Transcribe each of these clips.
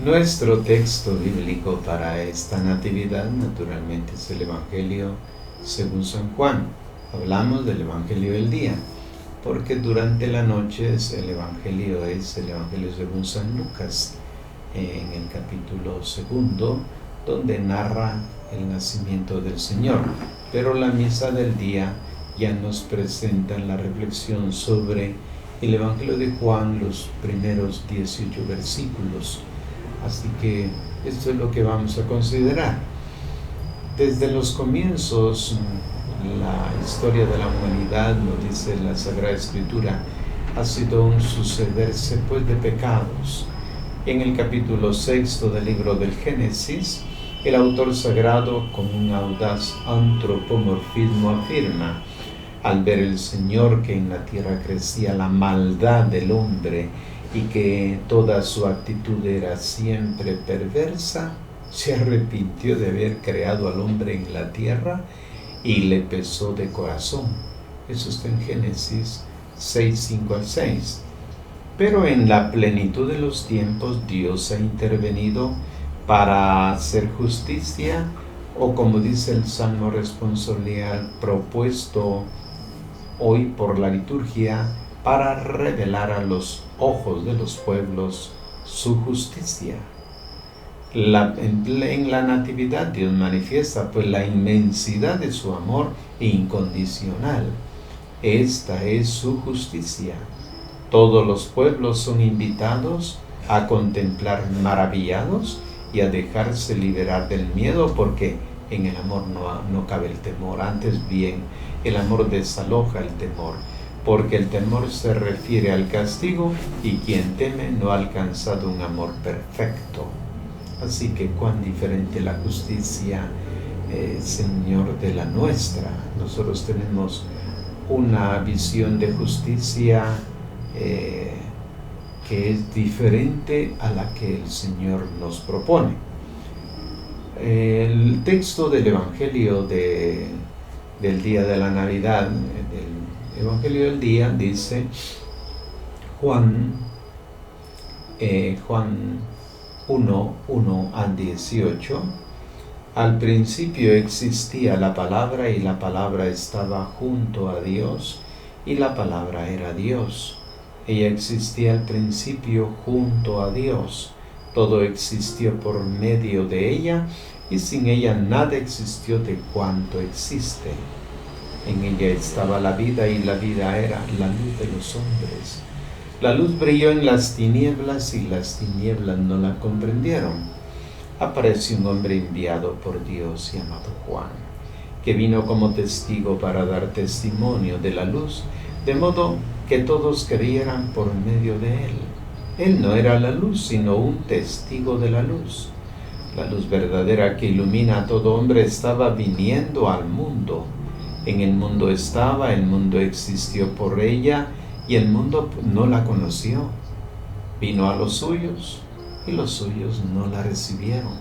Nuestro texto bíblico para esta Natividad naturalmente es el Evangelio según San Juan. Hablamos del Evangelio del día, porque durante la noche el Evangelio según San Lucas, en el capítulo 2, donde narra el nacimiento del Señor. Pero la misa del día ya nos presenta la reflexión sobre el Evangelio de Juan, los primeros 18 versículos. Así que esto es lo que vamos a considerar. Desde los comienzos, la historia de la humanidad, nos dice la Sagrada Escritura, ha sido un sucederse pues de pecados. En el capítulo 6 del libro del Génesis, el autor sagrado, con un audaz antropomorfismo, afirma: al ver el Señor que en la tierra crecía la maldad del hombre y que toda su actitud era siempre perversa, se arrepintió de haber creado al hombre en la tierra y le pesó de corazón. Eso está en Génesis 6, 5 al 6. Pero en la plenitud de los tiempos Dios ha intervenido para hacer justicia, o como dice el Salmo responsorial propuesto hoy por la liturgia, para revelar a los ojos de los pueblos su justicia. En la Natividad Dios manifiesta pues la inmensidad de su amor incondicional. Esta es su justicia. Todos los pueblos son invitados a contemplar maravillados y a dejarse liberar del miedo, porque en el amor no cabe el temor. Antes bien, el amor desaloja el temor, porque el temor se refiere al castigo y quien teme no ha alcanzado un amor perfecto. Así que cuán diferente la justicia, Señor, de la nuestra. Nosotros tenemos una visión de justicia que es diferente a la que el Señor nos propone. El texto del Evangelio del día de la Navidad, del Evangelio del día, dice Juan 1, 1 al 18. Al principio existía la palabra, y la palabra estaba junto a Dios, y la palabra era Dios. Ella existía al principio junto a Dios. Todo existió por medio de ella, y sin ella nada existió de cuanto existe. En ella estaba la vida, y la vida era la luz de los hombres. La luz brilló en las tinieblas, y las tinieblas no la comprendieron. Apareció un hombre enviado por Dios llamado Juan, que vino como testigo para dar testimonio de la luz, de modo que todos creyeran por medio de él. Él no era la luz, sino un testigo de la luz. La luz verdadera que ilumina a todo hombre estaba viniendo al mundo. En el mundo estaba, el mundo existió por ella, y el mundo no la conoció. Vino a los suyos, y los suyos no la recibieron.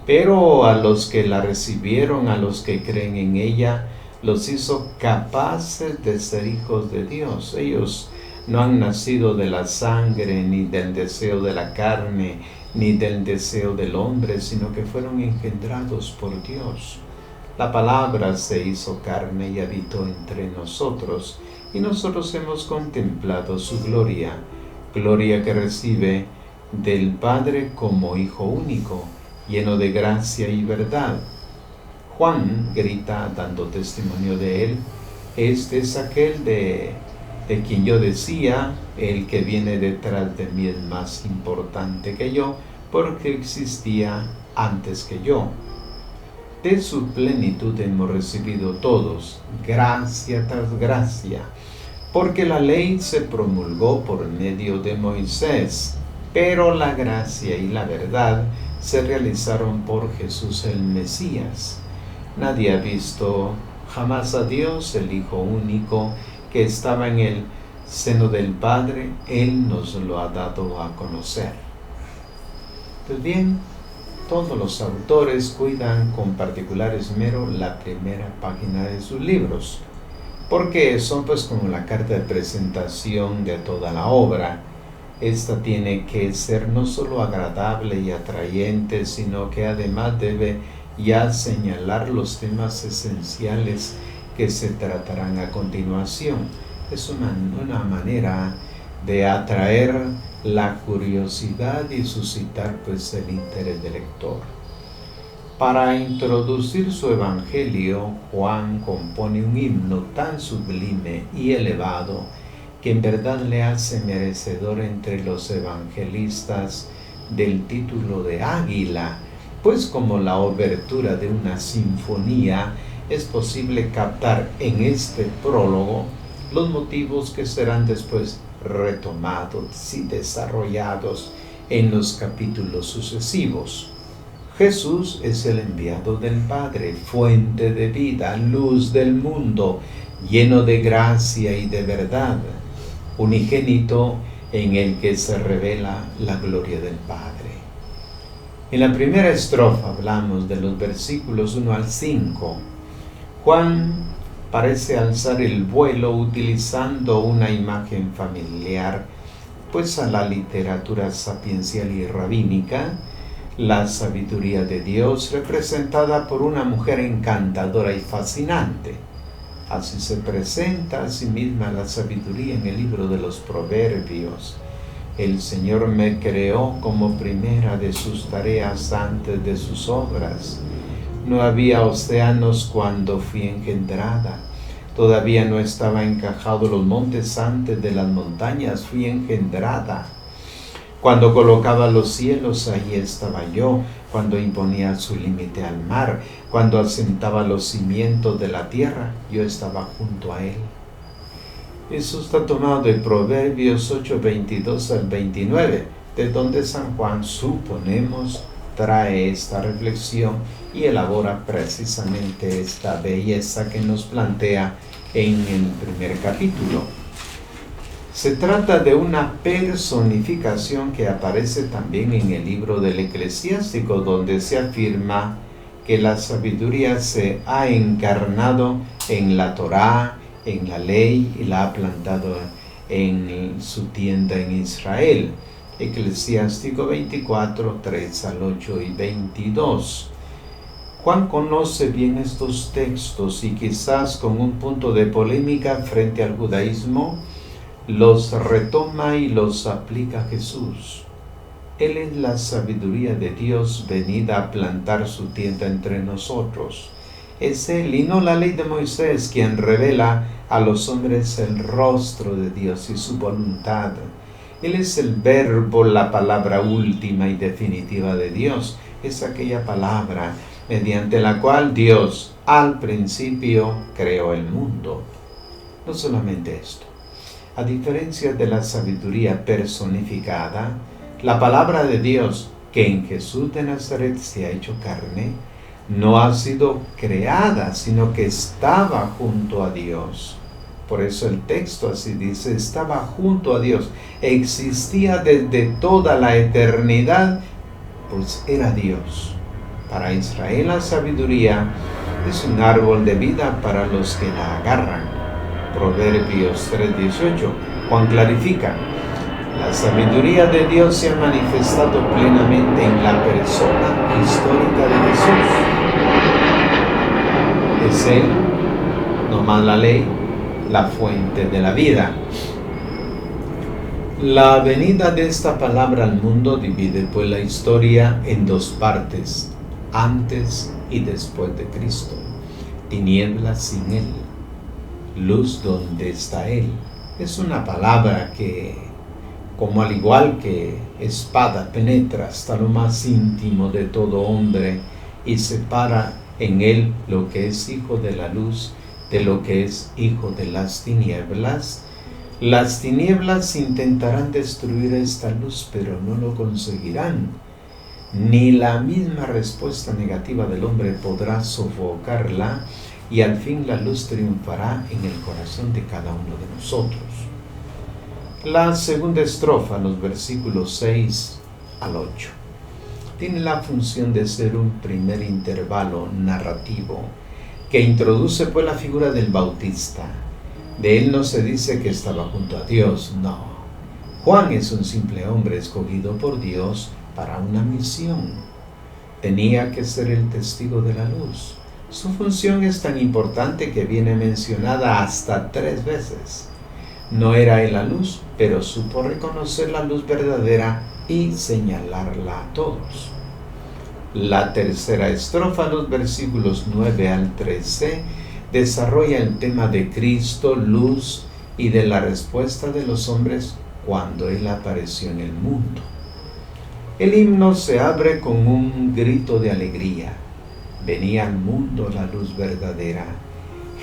Pero a los que la recibieron, a los que creen en ella, los hizo capaces de ser hijos de Dios. Ellos no han nacido de la sangre, ni del deseo de la carne, ni del deseo del hombre, sino que fueron engendrados por Dios. La palabra se hizo carne y habitó entre nosotros, y nosotros hemos contemplado su gloria, gloria que recibe del Padre como Hijo único, lleno de gracia y verdad. Juan grita dando testimonio de él: este es aquel de quien yo decía, el que viene detrás de mí es más importante que yo, porque existía antes que yo. De su plenitud hemos recibido todos, gracia tras gracia, porque la ley se promulgó por medio de Moisés, pero la gracia y la verdad se realizaron por Jesús el Mesías. Nadie ha visto jamás a Dios, el Hijo único, que estaba en el seno del Padre. Él nos lo ha dado a conocer. Pues bien, todos los autores cuidan con particular esmero la primera página de sus libros, porque son pues como la carta de presentación de toda la obra. esta tiene que ser no solo agradable y atrayente, sino que además debe ya señalar los temas esenciales que se tratarán a continuación. Es una manera de atraer la curiosidad y suscitar pues el interés del lector. Para introducir su evangelio, Juan compone un himno tan sublime y elevado que en verdad le hace merecedor entre los evangelistas del título de Águila, pues como la obertura de una sinfonía, es posible captar en este prólogo los motivos que serán después retomados y desarrollados en los capítulos sucesivos. Jesús es el enviado del Padre, fuente de vida, luz del mundo, lleno de gracia y de verdad, unigénito en el que se revela la gloria del Padre. En la primera estrofa hablamos de los versículos 1 al 5. Juan parece alzar el vuelo utilizando una imagen familiar, pues a la literatura sapiencial y rabínica, la sabiduría de Dios representada por una mujer encantadora y fascinante. Así se presenta a sí misma la sabiduría en el libro de los Proverbios. El Señor me creó como primera de sus tareas antes de sus obras. No había océanos cuando fui engendrada. Todavía no estaban encajados los montes antes de las montañas fui engendrada. Cuando colocaba los cielos, ahí estaba yo. Cuando imponía su límite al mar, cuando asentaba los cimientos de la tierra, yo estaba junto a él. Eso está tomado de Proverbios 8, 22 al 29, de donde San Juan, suponemos, trae esta reflexión y elabora precisamente esta belleza que nos plantea en el primer capítulo. Se trata de una personificación que aparece también en el libro del Eclesiástico, donde se afirma que la sabiduría se ha encarnado en la Torá, en la ley, y la ha plantado en su tienda en Israel. Eclesiástico 24, 3 al 8 y 22. Juan conoce bien estos textos y quizás con un punto de polémica frente al judaísmo, los retoma y los aplica a Jesús. Él es la sabiduría de Dios venida a plantar su tienda entre nosotros. Es Él y no la ley de Moisés quien revela a los hombres el rostro de Dios y su voluntad. Él es el verbo, la palabra última y definitiva de Dios. Es aquella palabra mediante la cual Dios al principio creó el mundo. No solamente esto. A diferencia de la sabiduría personificada, la palabra de Dios, que en Jesús de Nazaret se ha hecho carne, no ha sido creada, sino que estaba junto a Dios. Por eso el texto así dice, estaba junto a Dios, existía desde toda la eternidad, pues era Dios. Para Israel la sabiduría es un árbol de vida para los que la agarran. Proverbios 3:18. Juan clarifica, la sabiduría de Dios se ha manifestado plenamente en la persona histórica de Jesús. Es Él, no más la ley, la fuente de la vida. La venida de esta palabra al mundo divide pues la historia en dos partes, antes y después de Cristo, tinieblas sin Él, luz donde está Él. Es una palabra que, como al igual que espada, penetra hasta lo más íntimo de todo hombre y separa en Él lo que es hijo de la luz de lo que es hijo de las tinieblas. Las tinieblas intentarán destruir esta luz, pero no lo conseguirán. Ni la misma respuesta negativa del hombre podrá sofocarla, y al fin la luz triunfará en el corazón de cada uno de nosotros. La segunda estrofa, los versículos 6 al 8, tiene la función de ser un primer intervalo narrativo que introduce pues la figura del Bautista. De él no se dice que estaba junto a Dios, no. Juan es un simple hombre escogido por Dios para una misión. Tenía que ser el testigo de la luz. Su función es tan importante que viene mencionada hasta 3 veces. No era él la luz, pero supo reconocer la luz verdadera y señalarla a todos. La tercera estrofa, los versículos 9 al 13, desarrolla el tema de Cristo, luz, y de la respuesta de los hombres cuando Él apareció en el mundo. El himno se abre con un grito de alegría. Venía al mundo la luz verdadera.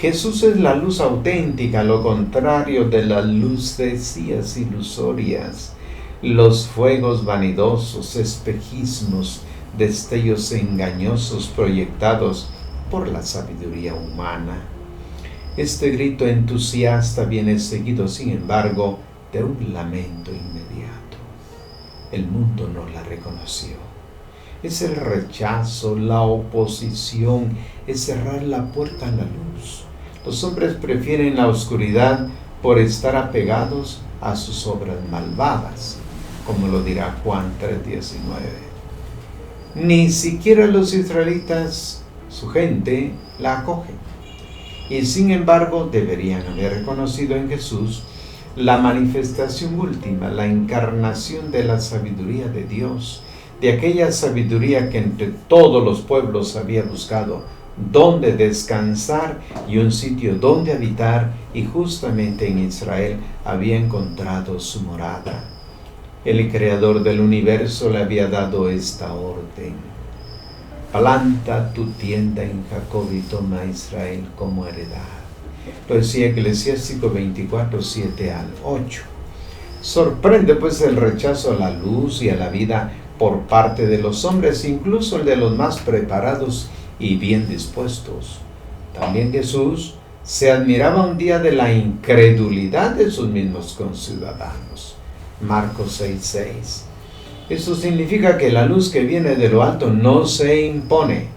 Jesús es la luz auténtica, lo contrario de las lucecías ilusorias, los fuegos vanidosos, espejismos, destellos engañosos proyectados por la sabiduría humana. Este grito entusiasta viene seguido, sin embargo, de un lamento inmediato. El mundo no la reconoció. Es el rechazo, la oposición, es cerrar la puerta a la luz. Los hombres prefieren la oscuridad por estar apegados a sus obras malvadas, como lo dirá Juan 3:19. Ni siquiera los israelitas, su gente, la acogen. Y sin embargo deberían haber reconocido en Jesús la manifestación última, la encarnación de la sabiduría de Dios, de aquella sabiduría que entre todos los pueblos había buscado dónde descansar y un sitio donde habitar, y justamente en Israel había encontrado su morada. El creador del universo le había dado esta orden: planta tu tienda en Jacob y toma a Israel como heredad. Lo decía Eclesiástico 24, 7 al 8. Sorprende pues el rechazo a la luz y a la vida por parte de los hombres, incluso el de los más preparados y bien dispuestos. También Jesús se admiraba un día de la incredulidad de sus mismos conciudadanos. Marcos 6:6. Eso significa que la luz que viene de lo alto no se impone,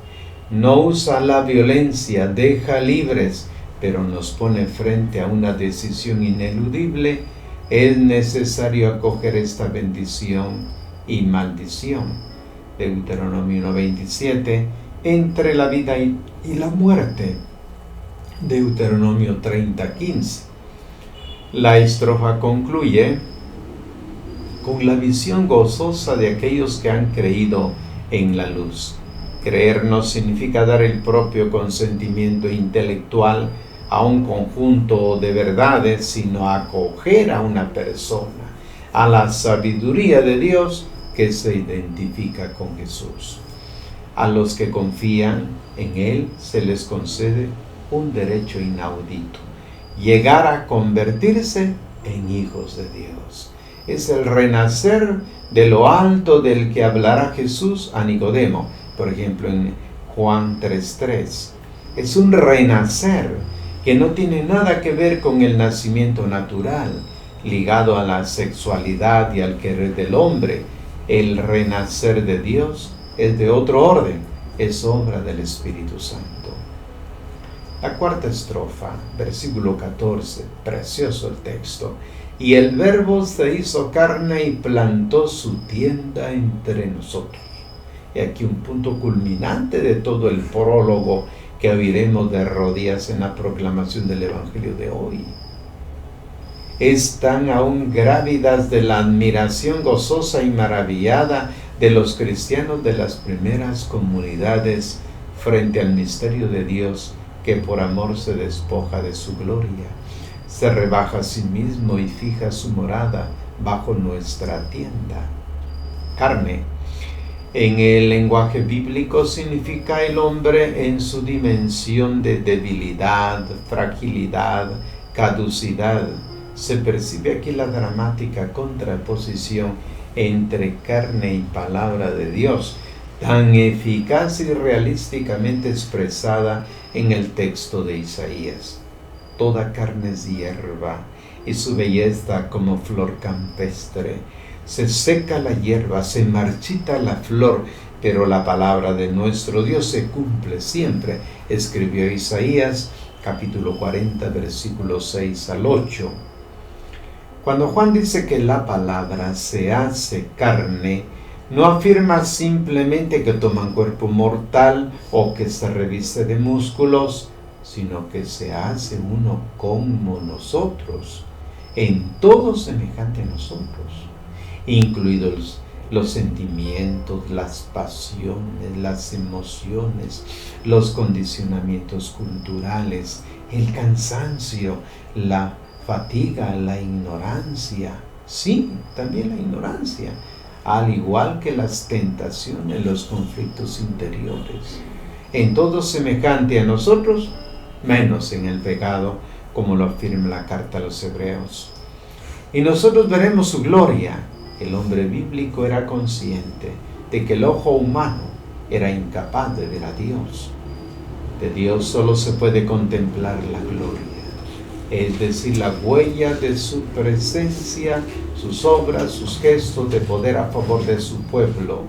no usa la violencia, deja libres, pero nos pone frente a una decisión ineludible. Es necesario acoger esta bendición y maldición. Deuteronomio 1:27, entre la vida y la muerte. Deuteronomio 30:15. La estrofa concluye con la visión gozosa de aquellos que han creído en la luz. Creer no significa dar el propio consentimiento intelectual a un conjunto de verdades, sino acoger a una persona, a la sabiduría de Dios que se identifica con Jesús. A los que confían en Él se les concede un derecho inaudito: llegar a convertirse en hijos de Dios. Es el renacer de lo alto del que hablará Jesús a Nicodemo, por ejemplo en Juan 3:3. Es un renacer que no tiene nada que ver con el nacimiento natural, ligado a la sexualidad y al querer del hombre. El renacer de Dios es de otro orden, es obra del Espíritu Santo. La cuarta estrofa, versículo 14, precioso el texto. Y el Verbo se hizo carne y plantó su tienda entre nosotros. Y aquí un punto culminante de todo el prólogo que oiremos de rodillas en la proclamación del Evangelio de hoy. Están aún grávidas de la admiración gozosa y maravillada de los cristianos de las primeras comunidades frente al misterio de Dios, que por amor se despoja de su gloria, se rebaja a sí mismo y fija su morada bajo nuestra tienda. Carne, en el lenguaje bíblico, significa el hombre en su dimensión de debilidad, fragilidad, caducidad. Se percibe aquí la dramática contraposición entre carne y palabra de Dios, tan eficaz y realísticamente expresada en el texto de Isaías. Toda carne es hierba y su belleza como flor campestre. Se seca la hierba, se marchita la flor, pero la palabra de nuestro Dios se cumple siempre, escribió Isaías capítulo 40, versículos 6 al 8. Cuando Juan dice que la palabra se hace carne, no afirma simplemente que toma un cuerpo mortal o que se reviste de músculos, sino que se hace uno como nosotros, en todo semejante a nosotros, incluidos los sentimientos, las pasiones, las emociones, los condicionamientos culturales, el cansancio, la fatiga, la ignorancia. Sí, también la ignorancia, al igual que las tentaciones, los conflictos interiores. En todo semejante a nosotros, menos en el pecado, como lo afirma la carta a los Hebreos. Y nosotros veremos su gloria. El hombre bíblico era consciente de que el ojo humano era incapaz de ver a Dios. De Dios solo se puede contemplar la gloria, es decir, la huella de su presencia, sus obras, sus gestos de poder a favor de su pueblo.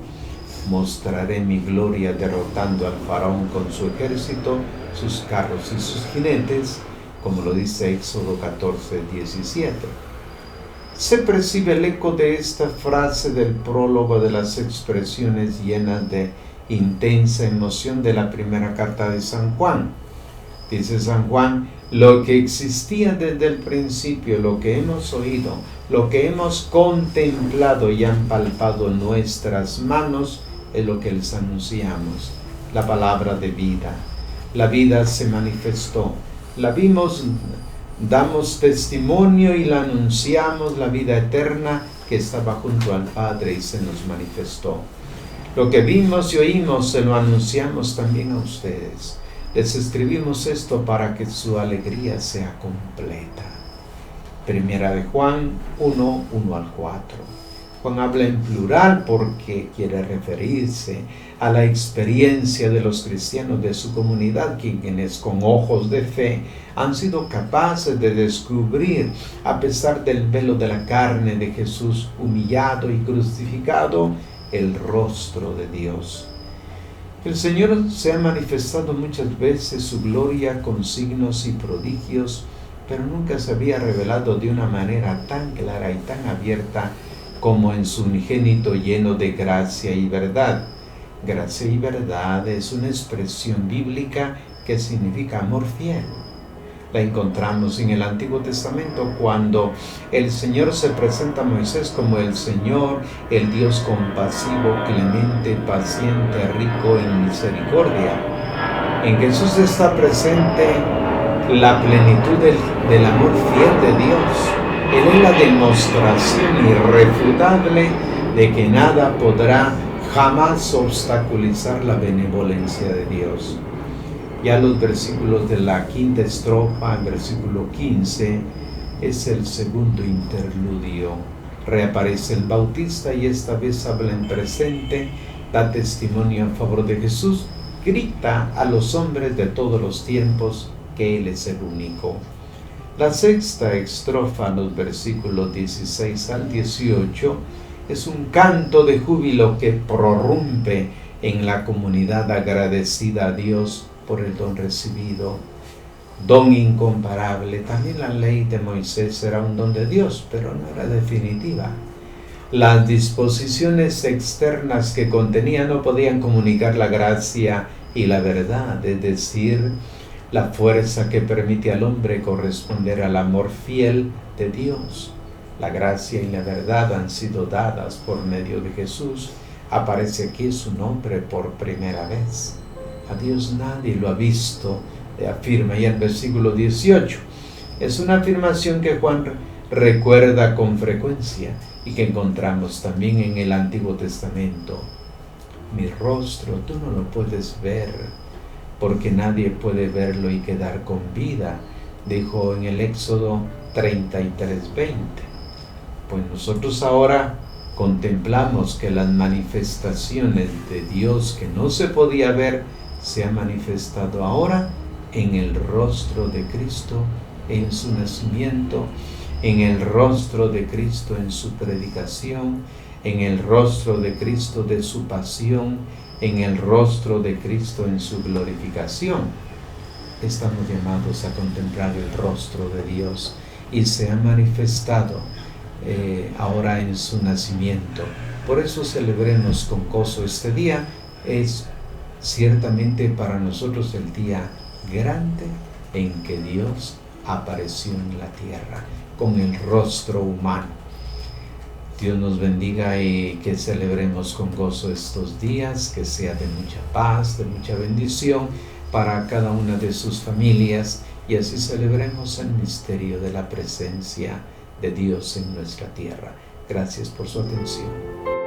Mostraré mi gloria derrotando al faraón con su ejército, sus carros y sus jinetes, como lo dice Éxodo 14:17. Se percibe el eco de esta frase del prólogo de las expresiones llenas de intensa emoción de la primera carta de San Juan. Dice San Juan: lo que existía desde el principio, lo que hemos oído, lo que hemos contemplado y han palpado nuestras manos, es lo que les anunciamos, la palabra de vida. La vida se manifestó, la vimos, damos testimonio y la anunciamos, la vida eterna que estaba junto al Padre y se nos manifestó. Lo que vimos y oímos se lo anunciamos también a ustedes. Les escribimos esto para que su alegría sea completa. Primera de Juan 1:1-4. Juan habla en plural porque quiere referirse a la experiencia de los cristianos de su comunidad, quienes con ojos de fe han sido capaces de descubrir, a pesar del velo de la carne de Jesús humillado y crucificado, el rostro de Dios. El Señor se ha manifestado muchas veces su gloria con signos y prodigios, pero nunca se había revelado de una manera tan clara y tan abierta como en su unigénito lleno de gracia y verdad. Gracia y verdad es una expresión bíblica que significa amor fiel. La encontramos en el Antiguo Testamento cuando el Señor se presenta a Moisés como el Señor, el Dios compasivo, clemente, paciente, rico en misericordia. En Jesús está presente la plenitud del amor fiel de Dios. Él es la demostración irrefutable de que nada podrá jamás obstaculizar la benevolencia de Dios. Ya los versículos de la quinta estrofa, el versículo 15, es el segundo interludio. Reaparece el Bautista y esta vez habla en presente, da testimonio a favor de Jesús, grita a los hombres de todos los tiempos que Él es el único. La sexta estrofa, los versículos 16-18, es un canto de júbilo que prorrumpe en la comunidad agradecida a Dios por el don recibido, don incomparable. También la ley de Moisés era un don de Dios, pero no era definitiva. Las disposiciones externas que contenía no podían comunicar la gracia y la verdad, es decir, la fuerza que permite al hombre corresponder al amor fiel de Dios. La gracia y la verdad han sido dadas por medio de Jesús. Aparece aquí su nombre por primera vez. A Dios nadie lo ha visto, afirma ya el versículo 18. Es una afirmación que Juan recuerda con frecuencia y que encontramos también en el Antiguo Testamento. Mi rostro tú no lo puedes ver, porque nadie puede verlo y quedar con vida, dijo en el Éxodo 33:20. Pues nosotros ahora contemplamos que las manifestaciones de Dios que no se podía ver, se ha manifestado ahora en el rostro de Cristo en su nacimiento, en el rostro de Cristo en su predicación, en el rostro de Cristo de su pasión, en el rostro de Cristo en su glorificación. Estamos llamados a contemplar el rostro de Dios y se ha manifestado ahora en su nacimiento. Por eso celebremos con gozo este día. Es ciertamente para nosotros el día grande en que Dios apareció en la tierra con el rostro humano. Dios nos bendiga y que celebremos con gozo estos días, que sea de mucha paz, de mucha bendición para cada una de sus familias, y así celebremos el misterio de la presencia de Dios en nuestra tierra. Gracias por su atención.